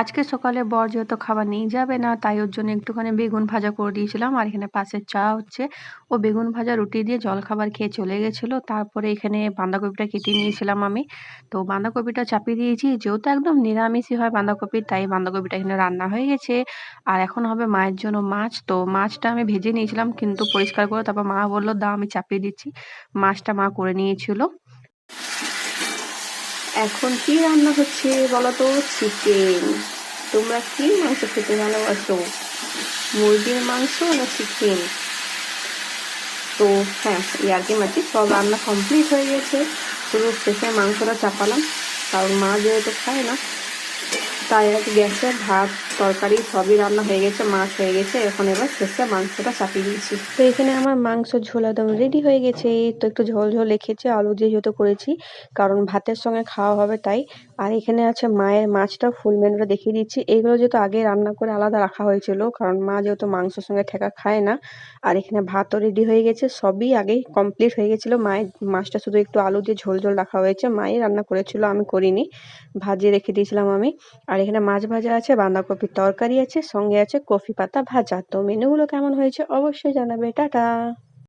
আজকে সকালে বর যেহেতু খাবার নিয়ে যাবে না, তাই ওর জন্য একটুখানি বেগুন ভাজা করে দিয়েছিলাম। আর এখানে পাশে চা হচ্ছে। ও বেগুন ভাজা রুটি দিয়ে জলখাবার খেয়ে চলে গেছিল। তারপরে এখানে বাঁধাকপিটা কেটে নিয়েছিলাম আমি। তো বাঁধাকপিটা চাপিয়ে দিয়েছি। যেহেতু একদম নিরামিষই হয় বাঁধাকপি, তাই বাঁধাকপিটা এখানে রান্না হয়ে গেছে। আর এখন হবে মায়ের জন্য মাছ। তো মাছটা আমি ভেজে নিয়েছিলাম কিন্তু পরিষ্কার করে, তারপর মা বলল, "দাও আমি চাপিয়ে দিচ্ছি।" মাছটা মা করে নিয়েছিল। এখন কি রান্না হচ্ছে বলো তো? চিকেন। তোমরা কি মাংস খেতে ভালোবাসো? মুরগির মাংস না চিকেন? তো হ্যাঁ, ইয়ার্কি মাছি, সব রান্না কমপ্লিট হয়ে গেছে। শুধু শেষে মাংসটা চাপালাম, কারণ মা যেহেতু খায় না, তাই আর কি। গ্যাসে ভাত তরকারি সবই রান্না হয়ে গেছে, মাছ হয়ে গেছে। এখন এবার শেষে মাংসটা চাপিয়ে দিয়েছি। তো এখানে আমার মাংস ঝোল একদম রেডি হয়ে গেছে। তো একটু ঝোল ঝোল রেখেছি, আলু দিয়ে যেহেতু করেছি, কারণ ভাতের সঙ্গে খাওয়া হবে তাই। আর এখানে আছে মায়ের মাছটা, ফুল মেনুটা দেখিয়ে দিচ্ছি। এগুলো যেহেতু আগে রান্না করে আলাদা রাখা হয়েছিল, কারণ মা যেহেতু মাংসের সঙ্গে ঠেকা খায় না। আর এখানে ভাতও রেডি হয়ে গেছে, সবই আগেই কমপ্লিট হয়ে গেছিল। মায়ের মাছটা শুধু একটু আলু দিয়ে ঝোল ঝোল রাখা হয়েছে, মাই রান্না করেছিল, আমি করিনি। ভাজিয়ে রেখে দিয়েছিলাম আমি। আর এখানে মাছ ভাজা আছে, বাঁধাকপির তরকারি আছে, সঙ্গে আছে কফি পাতা ভাজা। তো মেনুগুলো কেমন হয়েছে অবশ্যই জানাবে। টাটা।